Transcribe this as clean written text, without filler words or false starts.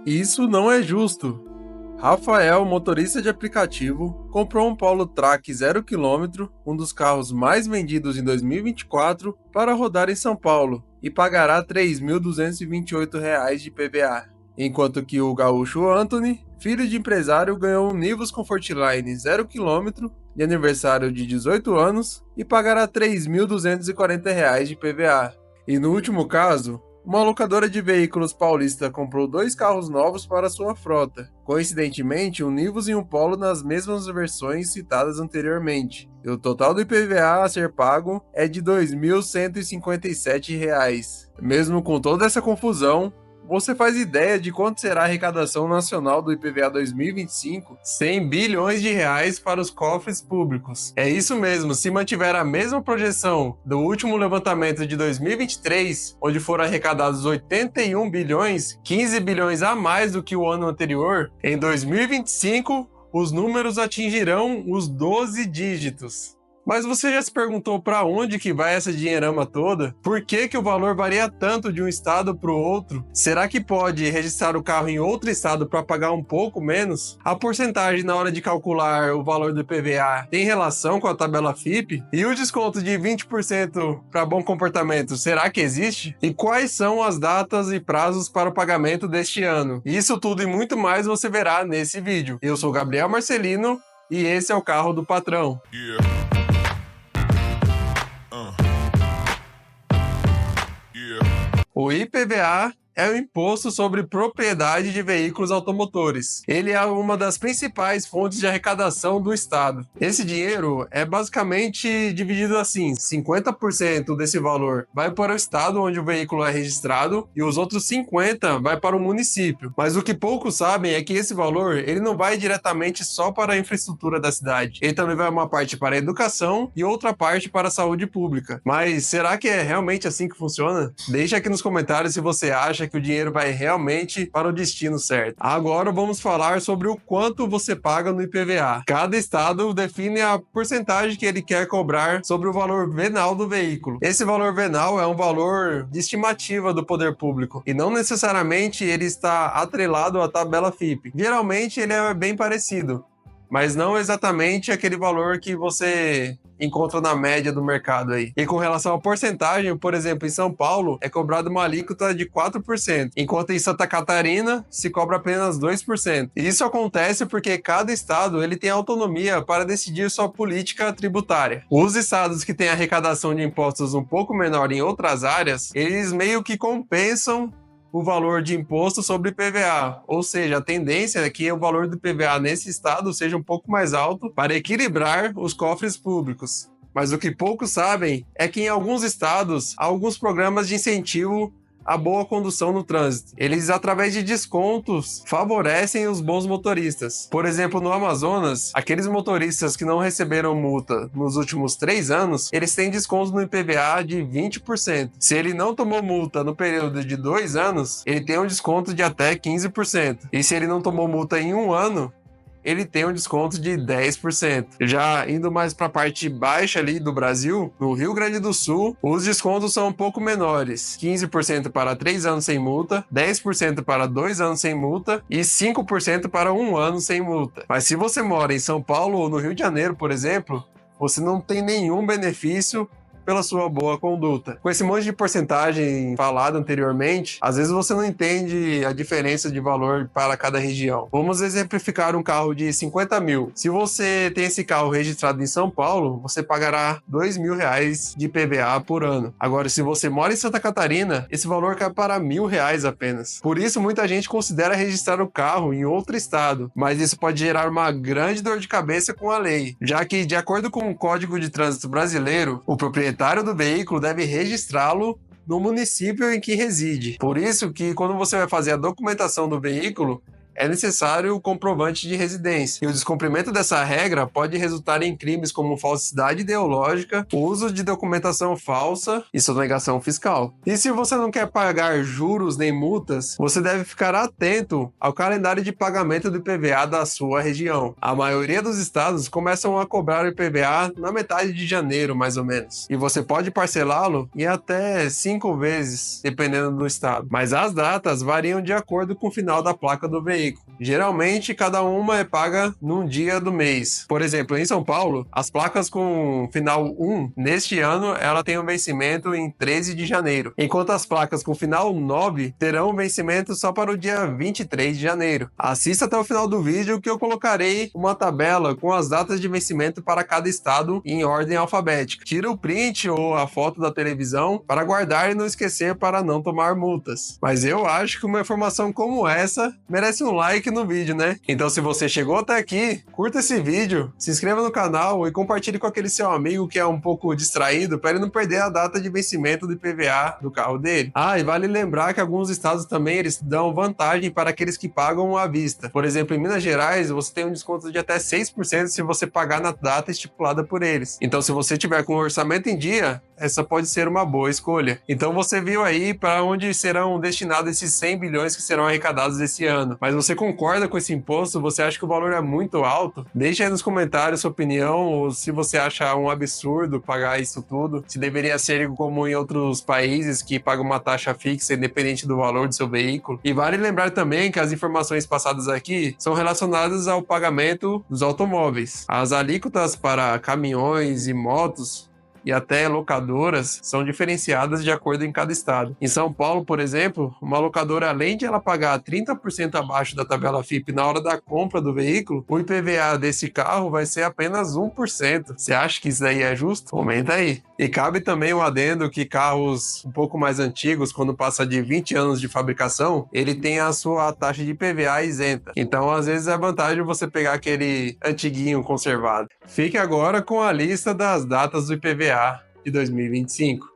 Isso não é justo. Rafael, motorista de aplicativo, comprou um Polo Track 0 km, um dos carros mais vendidos em 2024, para rodar em São Paulo e pagará R$ 3.228 de IPVA. Enquanto que o gaúcho Anthony, filho de empresário, ganhou um Nivus Comfortline 0 km de aniversário de 18 anos e pagará R$ 3.240 de IPVA. E no último caso, uma locadora de veículos paulista comprou 2 carros novos para sua frota, coincidentemente um Nivus e um Polo nas mesmas versões citadas anteriormente, e o total do IPVA a ser pago é de R$ 2.157. Mesmo com toda essa confusão, você faz ideia de quanto será a arrecadação nacional do IPVA 2025? 100 bilhões de reais para os cofres públicos. É isso mesmo, se mantiver a mesma projeção do último levantamento de 2023, onde foram arrecadados 81 bilhões, 15 bilhões a mais do que o ano anterior, em 2025 os números atingirão os 12 dígitos. Mas você já se perguntou para onde que vai essa dinheirama toda? Por que o valor varia tanto de um estado para o outro? Será que pode registrar o carro em outro estado para pagar um pouco menos? A porcentagem na hora de calcular o valor do IPVA tem relação com a tabela FIPE? E o desconto de 20% para bom comportamento, será que existe? E quais são as datas e prazos para o pagamento deste ano? Isso tudo e muito mais você verá nesse vídeo. Eu sou Gabriel Marcelino e esse é o Carro do Patrão. O IPVA é o Imposto sobre Propriedade de Veículos Automotores. Ele é uma das principais fontes de arrecadação do Estado. Esse dinheiro é basicamente dividido assim: 50% desse valor vai para o Estado onde o veículo é registrado e os outros 50% vai para o município. Mas o que poucos sabem é que esse valor ele não vai diretamente só para a infraestrutura da cidade. Ele também vai uma parte para a educação e outra parte para a saúde pública. Mas será que é realmente assim que funciona? Deixa aqui nos comentários se você acha que o dinheiro vai realmente para o destino certo. Agora vamos falar sobre o quanto você paga no IPVA. Cada estado define a porcentagem que ele quer cobrar sobre o valor venal do veículo. Esse valor venal é um valor de estimativa do poder público e não necessariamente ele está atrelado à tabela FIPE. Geralmente ele é bem parecido, mas não exatamente aquele valor que você encontra na média do mercado aí. E com relação à porcentagem, por exemplo, em São Paulo é cobrada uma alíquota de 4%, enquanto em Santa Catarina se cobra apenas 2%. E isso acontece porque cada estado ele tem autonomia para decidir sua política tributária. Os estados que têm arrecadação de impostos um pouco menor em outras áreas, eles meio que compensam o valor de imposto sobre IPVA, ou seja, a tendência é que o valor do IPVA nesse estado seja um pouco mais alto para equilibrar os cofres públicos. Mas o que poucos sabem é que em alguns estados há alguns programas de incentivo à boa condução no trânsito. Eles, através de descontos, favorecem os bons motoristas. Por exemplo, no Amazonas, aqueles motoristas que não receberam multa nos últimos 3 anos, eles têm desconto no IPVA de 20%. Se ele não tomou multa no período de 2 anos, ele tem um desconto de até 15%. E se ele não tomou multa em 1 ano, ele tem um desconto de 10%. Já indo mais para a parte baixa ali do Brasil, no Rio Grande do Sul, os descontos são um pouco menores. 15% para 3 anos sem multa, 10% para 2 anos sem multa e 5% para 1 ano sem multa. Mas se você mora em São Paulo ou no Rio de Janeiro, por exemplo, você não tem nenhum benefício pela sua boa conduta. Com esse monte de porcentagem falado anteriormente, às vezes você não entende a diferença de valor para cada região. Vamos exemplificar um carro de 50 mil. Se você tem esse carro registrado em São Paulo, você pagará R$ 2.000 de IPVA por ano. Agora, se você mora em Santa Catarina, esse valor cai para R$ 1.000 apenas. Por isso, muita gente considera registrar o carro em outro estado, mas isso pode gerar uma grande dor de cabeça com a lei, já que, de acordo com o Código de Trânsito Brasileiro, o proprietário do veículo deve registrá-lo no município em que reside. Por isso que quando você vai fazer a documentação do veículo, é necessário o comprovante de residência. E o descumprimento dessa regra pode resultar em crimes como falsidade ideológica, uso de documentação falsa e sonegação fiscal. E se você não quer pagar juros nem multas, você deve ficar atento ao calendário de pagamento do IPVA da sua região. A maioria dos estados começam a cobrar o IPVA na metade de janeiro, mais ou menos. E você pode parcelá-lo em até 5 vezes, dependendo do estado. Mas as datas variam de acordo com o final da placa do veículo. Geralmente, cada uma é paga num dia do mês. Por exemplo, em São Paulo, as placas com final 1, neste ano, ela tem um vencimento em 13 de janeiro, enquanto as placas com final 9 terão um vencimento só para o dia 23 de janeiro. Assista até o final do vídeo que eu colocarei uma tabela com as datas de vencimento para cada estado em ordem alfabética. Tira o print ou a foto da televisão para guardar e não esquecer para não tomar multas. Mas eu acho que uma informação como essa merece um like no vídeo, né? Então se você chegou até aqui, curta esse vídeo, se inscreva no canal e compartilhe com aquele seu amigo que é um pouco distraído para ele não perder a data de vencimento do IPVA do carro dele. E vale lembrar que alguns estados também eles dão vantagem para aqueles que pagam à vista. Por exemplo, em Minas Gerais, você tem um desconto de até 6% se você pagar na data estipulada por eles. Então, se você tiver com o orçamento em dia, essa pode ser uma boa escolha. Então, você viu aí para onde serão destinados esses 100 bilhões que serão arrecadados esse ano. Mas você concorda com esse imposto? Você acha que o valor é muito alto? Deixa aí nos comentários sua opinião, ou se você acha um absurdo pagar isso tudo, se deveria ser como em outros países que pagam uma taxa fixa independente do valor do seu veículo. E vale lembrar também que as informações passadas aqui são relacionadas ao pagamento dos automóveis. As alíquotas para caminhões e motos e até locadoras são diferenciadas de acordo em cada estado. Em São Paulo, por exemplo, uma locadora, além de ela pagar 30% abaixo da tabela FIPE na hora da compra do veículo, o IPVA desse carro vai ser apenas 1%. Você acha que isso daí é justo? Comenta aí. E cabe também um adendo que carros um pouco mais antigos, quando passa de 20 anos de fabricação, ele tem a sua taxa de IPVA isenta. Então, às vezes, é vantagem você pegar aquele antiguinho conservado. Fique agora com a lista das datas do IPVA de 2025.